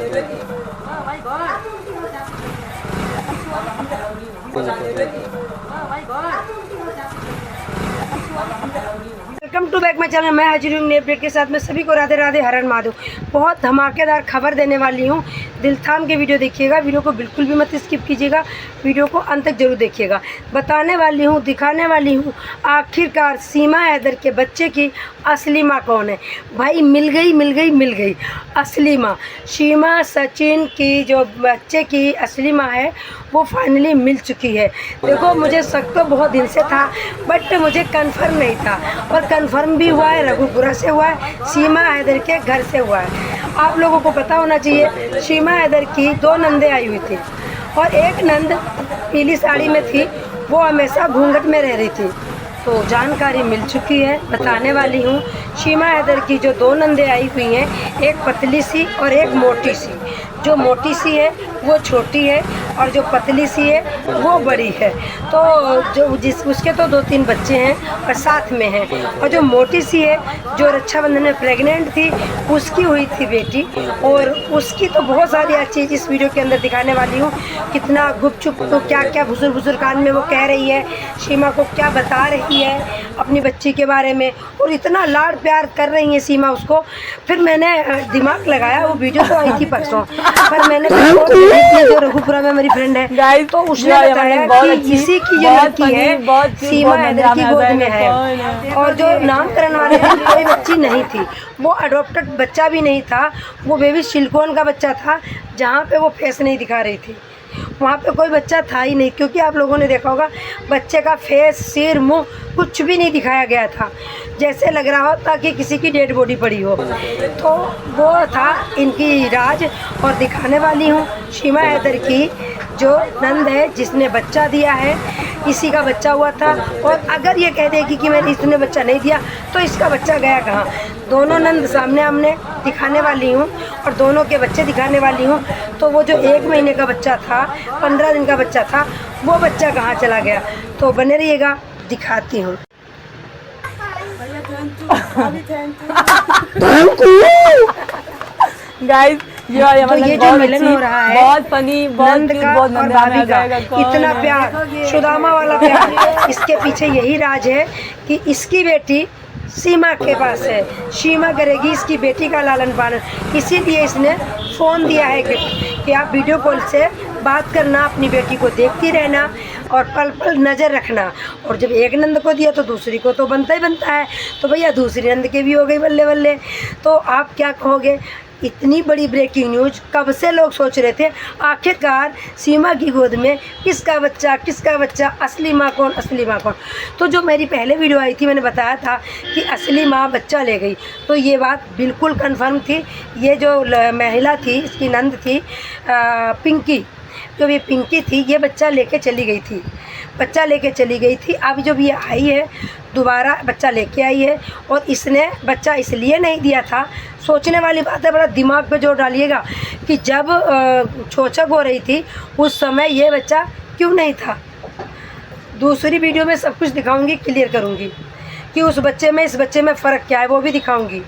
Welcome to back my channel. मैं हाजिर हूँ नए अपडेट के साथ में। सभी को राधे राधे, हर हर महादेव। बहुत धमाकेदार खबर देने वाली हूँ। दिल थाम के वीडियो देखिएगा, वीडियो को बिल्कुल भी मत स्किप कीजिएगा, वीडियो को अंत तक जरूर देखिएगा। बताने वाली हूँ, दिखाने वाली हूँ आखिरकार सीमा हैदर के बच्चे की असली माँ कौन है। भाई मिल गई असली माँ। सीमा सचिन की जो बच्चे की असली माँ है वो फाइनली मिल चुकी है। देखो मुझे शक तो बहुत दिन से था, बट मुझे कंफर्म नहीं था, और कंफर्म भी हुआ है। रघुपुरा से हुआ है, सीमा हैदर के घर से हुआ है। आप लोगों को पता होना चाहिए, सीमा हैदर की 2 नंदे आई हुई थी, और एक नंद पीली साड़ी में थी, वो हमेशा घूंघट में रह रही थी। तो जानकारी मिल चुकी है, बताने वाली हूँ। सीमा हैदर की जो 2 नंदे आई हुई हैं, एक पतली सी और एक मोटी सी। जो मोटी सी है वो छोटी है, और जो पतली सी है वो बड़ी है। तो जो उसके तो 2-3 बच्चे हैं और साथ में हैं। और जो मोटी सी है, जो रक्षाबंधन में प्रेग्नेंट थी, उसकी हुई थी बेटी। और उसकी तो बहुत सारी चीज़ इस वीडियो के अंदर दिखाने वाली हूँ। कितना गुपचुप तो क्या बुजुर्ग कान में वो कह रही है, सीमा को क्या बता रही है अपनी बच्ची के बारे में, और इतना लाड प्यार कर रही है सीमा उसको। फिर मैंने दिमाग लगाया, वो वीडियो तो आई थी परसों, पर मैंने जो रघुपुरा में मेरी फ्रेंड है, तो उसने बताया कि इसी की जो लड़की है सीमा हैदर की गोद में है। और जो नामकरण वाले दिन कोई बच्ची नहीं थी, वो अडॉप्टेड बच्चा भी नहीं था, वो बेबी सिलिकॉन का बच्चा था। जहाँ पे वो फेस नहीं दिखा रही थी, वहाँ पे कोई बच्चा था ही नहीं, क्योंकि आप लोगों ने देखा होगा बच्चे का फेस, सिर, मुंह कुछ भी नहीं दिखाया गया था। जैसे लग रहा होता कि किसी की डेड बॉडी पड़ी हो। तो वो था इनकी राज। और दिखाने वाली हूँ सीमा हैदर की जो नंद है, जिसने बच्चा दिया है, इसी का बच्चा हुआ था। और अगर ये कह देगी कि मैंने इसने बच्चा नहीं दिया, तो इसका बच्चा गया कहाँ। दोनों नंद सामने आमने दिखाने वाली हूँ, और दोनों के बच्चे दिखाने वाली हूँ। तो वो जो 1 महीने का बच्चा था, 15 दिन का बच्चा था, वो बच्चा कहाँ चला गया। तो बने रहिएगा, दिखाती हूँ। गाइस ये जो मिलन हो रहा है, बहुत फनी, नंद का और भाभी का इतना प्यार, सुदामा वाला प्यार, इसके पीछे यही राज है कि इसकी बेटी सीमा के पास है। सीमा करेगी इसकी बेटी का लालन पालन। इसीलिए इसने फ़ोन दिया है कि आप वीडियो कॉल से बात करना, अपनी बेटी को देखती रहना और पल पल नज़र रखना। और जब एक नंद को दिया तो दूसरी को तो बनता ही बनता है। तो भैया दूसरी नंद के भी हो गई बल्ले बल्ले। तो आप क्या कहोगे, इतनी बड़ी ब्रेकिंग न्यूज़ कब से लोग सोच रहे थे। आखिरकार सीमा की गोद में किसका बच्चा, असली माँ कौन, असली माँ कौन। तो जो मेरी पहले वीडियो आई थी, मैंने बताया था कि असली माँ बच्चा ले गई, तो ये बात बिल्कुल कंफर्म थी। ये जो महिला थी, इसकी नंद थी पिंकी, जो ये पिंकी थी, ये बच्चा लेके चली गई थी। अब जब ये आई है, दोबारा बच्चा लेके आई है, और इसने बच्चा इसलिए नहीं दिया था। सोचने वाली बात है, बड़ा दिमाग पे जोर डालिएगा कि जब चोचक हो रही थी उस समय ये बच्चा क्यों नहीं था। दूसरी वीडियो में सब कुछ दिखाऊंगी, क्लियर करूंगी कि उस बच्चे में इस बच्चे में फ़र्क क्या है, वो भी दिखाऊंगी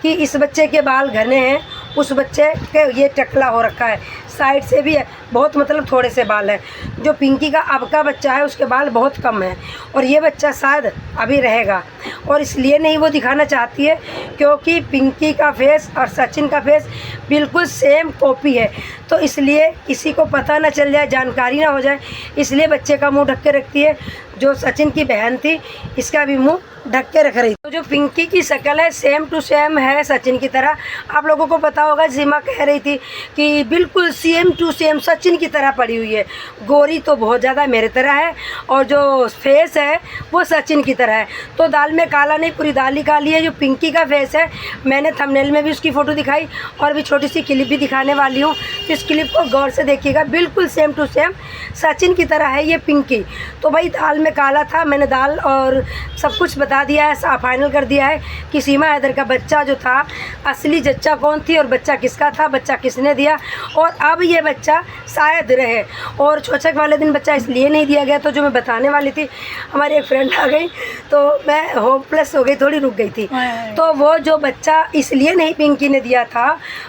कि इस बच्चे के बाल घने हैं, उस बच्चे के ये टकला हो रखा है, साइड से भी है बहुत, मतलब थोड़े से बाल हैं। जो पिंकी का अब का बच्चा है उसके बाल बहुत कम हैं, और ये बच्चा शायद अभी रहेगा। और इसलिए नहीं वो दिखाना चाहती है क्योंकि पिंकी का फेस और सचिन का फेस बिल्कुल सेम कॉपी है। तो इसलिए किसी को पता ना चल जाए, जानकारी ना हो जाए, इसलिए बच्चे का मुंह ढक के रखती है। जो सचिन की बहन थी, इसका भी मुंह ढक के रख रही। तो जो पिंकी की शक्ल है सेम टू सेम है सचिन की तरह। आप लोगों को पता होगा, सीमा कह रही थी कि बिल्कुल सेम टू सेम सचिन की तरह पड़ी हुई है। गोरी तो बहुत ज़्यादा मेरे तरह है, और जो फेस है वो सचिन की तरह है। तो दाल में काला नहीं, पूरी दाल ही काली है। जो पिंकी का फेस है, मैंने थंबनेल में भी उसकी फ़ोटो दिखाई, और भी छोटी सी क्लिप भी दिखाने वाली हूँ। तो इस क्लिप को गौर से देखिएगा, बिल्कुल सेम टू सेम सचिन की तरह है ये पिंकी। तो भाई दाल में काला था, मैंने दाल और सब कुछ बता दिया है, फाइनल कर दिया है कि सीमा हैदर का बच्चा जो था, असली जच्चा कौन थी और बच्चा किसका था, बच्चा किसने दिया, और अब ये बच्चा शायद रहे। और चौचक वाले दिन बच्चा इसलिए नहीं दिया गया, तो जो मैं बताने वाली थी, हमारी एक फ्रेंड आ गई तो मैं होपलेस हो गई, थोड़ी रुक गई थी। तो वो जो बच्चा इसलिए नहीं पिंकी ने दिया था,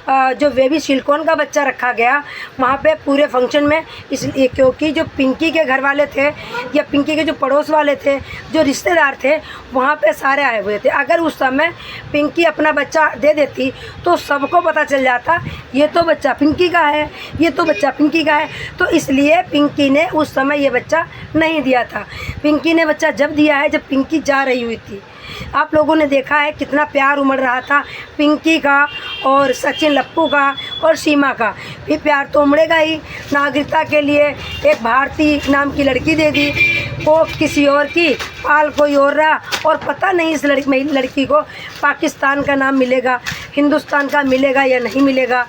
जो बेबी सिलिकॉन का बच्चा रखा गया वहाँ पे पूरे फंक्शन में, इसलिए क्योंकि जो पिंकी के घर वाले थे या पिंकी के जो पड़ोस वाले थे, जो रिश्तेदार थे, वहाँ पे सारे आए हुए थे। अगर उस समय पिंकी अपना बच्चा दे देती तो सबको पता चल जाता ये तो बच्चा पिंकी का है, ये तो बच्चा पिंकी का है। तो इसलिए पिंकी ने उस समय ये बच्चा नहीं दिया था। पिंकी ने बच्चा जब दिया है जब पिंकी जा रही हुई थी। आप लोगों ने देखा है कितना प्यार उमड़ रहा था पिंकी का और सचिन लप्पू का और सीमा का। फिर प्यार तो उमड़ेगा ही। नागरिकता के लिए एक भारती नाम की लड़की दे दी, वो किसी और की, पाल कोई और रहा, और पता नहीं इस लड़की को पाकिस्तान का नाम मिलेगा, हिंदुस्तान का मिलेगा या नहीं मिलेगा।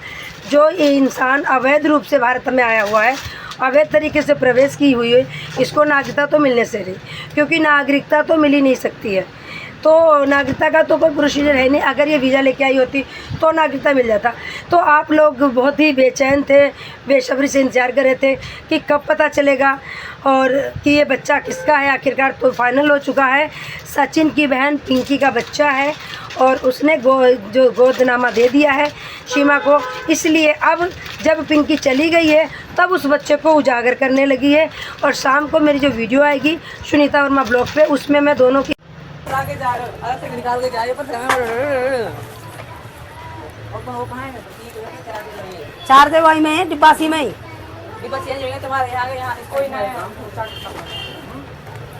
जो ये इंसान अवैध रूप से भारत में आया हुआ है, अवैध तरीके से प्रवेश की हुई है, इसको नागरिकता तो मिलने से रही, क्योंकि नागरिकता तो मिल ही नहीं सकती है। तो नागरिकता का तो कोई प्रोसीजर है नहीं। अगर ये वीज़ा लेके आई होती तो नागरिकता मिल जाता। तो आप लोग बहुत ही बेचैन थे, बेसब्री से इंतज़ार कर रहे थे कि कब पता चलेगा और कि ये बच्चा किसका है। आखिरकार तो फाइनल हो चुका है, सचिन की बहन पिंकी का बच्चा है और उसने जो गोदनामा दे दिया है सीमा को। इसलिए अब जब पिंकी चली गई है तब उस बच्चे को उजागर करने लगी है। और शाम को मेरी जो वीडियो आएगी सुनीता वर्मा ब्लॉग पे, उसमें मैं दोनों की के जा रहे हो, अलग से निकाल के जा रहे हो, पर वो कहाँ है? चार दे वही में डिब्बासी में ही डिब्बा चेंज हो गया तुम्हारे आगे, यहाँ कोई ना है।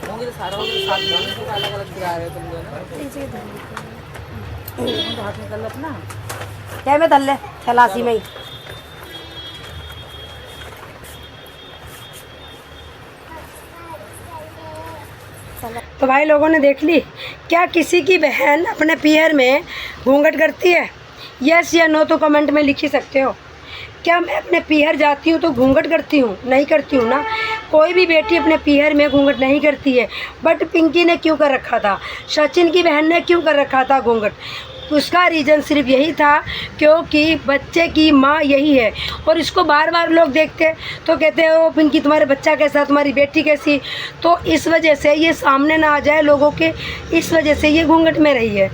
होंगे तो सारा होंगे, साथ अलग अलग गिरा रहे हो तुम दोनों। हाथ निकल अपना क्या में तल्ले थैलासी में ही। तो भाई लोगों ने देख ली, क्या किसी की बहन अपने पीहर में घूंघट करती है? यस या नो तो कमेंट में लिख ही सकते हो। क्या मैं अपने पीहर जाती हूँ तो घूंघट करती हूँ? नहीं करती हूँ ना। कोई भी बेटी अपने पीहर में घूंघट नहीं करती है। बट पिंकी ने क्यों कर रखा था, सचिन की बहन ने क्यों कर रखा था घूंघट? उसका रीज़न सिर्फ यही था क्योंकि बच्चे की माँ यही है। और इसको बार बार लोग देखते तो कहते हैं ओ पिंकी तुम्हारे बच्चा कैसा, तुम्हारी बेटी कैसी। तो इस वजह से ये सामने ना आ जाए लोगों के, इस वजह से ये घूंघट में रही है।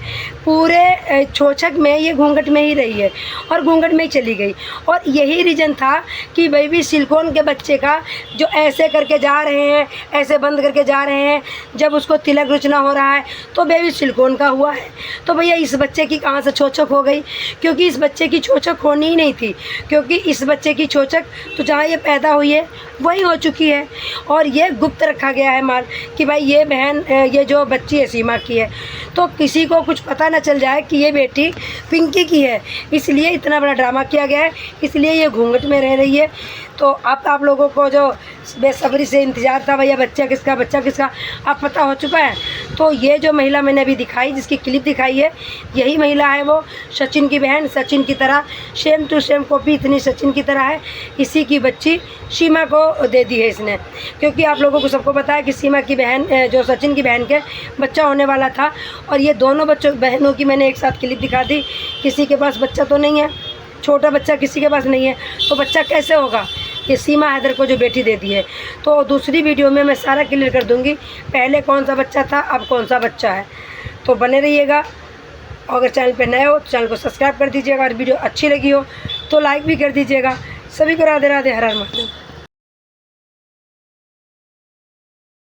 पूरे छोचक में ये घूंघट में ही रही है और घूंघट में ही चली गई। और यही रीज़न था कि बेबी सिलिकॉन के बच्चे का जो ऐसे करके जा रहे हैं, ऐसे बंद करके जा रहे हैं, जब उसको तिलक रुचना हो रहा है तो बेबी सिलिकॉन का हुआ है। तो भैया इस बच्चे की कहाँ से छोचक हो गई? क्योंकि इस बच्चे की छोचक होनी ही नहीं थी, क्योंकि इस बच्चे की छोचक तो जहाँ ये पैदा हुई है वही हो चुकी है। और ये गुप्त रखा गया है माल कि भाई ये बहन, ये जो बच्ची है सीमा की है, तो किसी को कुछ पता ना चल जाए कि ये बेटी पिंकी की है। इसलिए इतना बड़ा ड्रामा किया गया है, इसलिए ये घूंघट में रह रही है। तो अब आप लोगों को जो बेसब्री से इंतज़ार था भैया बच्चा किसका अब पता हो चुका है। तो ये जो महिला मैंने अभी दिखाई, जिसकी क्लिप दिखाई है, यही महिला है वो सचिन की बहन। सचिन की तरह सेम टू सेम कॉपी इतनी सचिन की तरह है। इसी की बच्ची सीमा को दे दी है इसने, क्योंकि आप लोगों को सबको पता है कि सीमा की बहन, जो सचिन की बहन के बच्चा होने वाला था। और ये दोनों बहनों की मैंने एक साथ क्लिप दिखा दी। किसी के पास बच्चा तो नहीं है, छोटा बच्चा किसी के पास नहीं है, तो बच्चा कैसे होगा? ये सीमा हैदर को जो बेटी दे दी है। तो दूसरी वीडियो में मैं सारा क्लियर कर दूंगी, पहले कौन सा बच्चा था, अब कौन सा बच्चा है। तो बने रहिएगा। अगर चैनल पे नए हो तो चैनल को सब्सक्राइब कर दीजिएगा। और वीडियो अच्छी लगी हो तो लाइक भी कर दीजिएगा। सभी को राधे राधे, हर हर महादेव।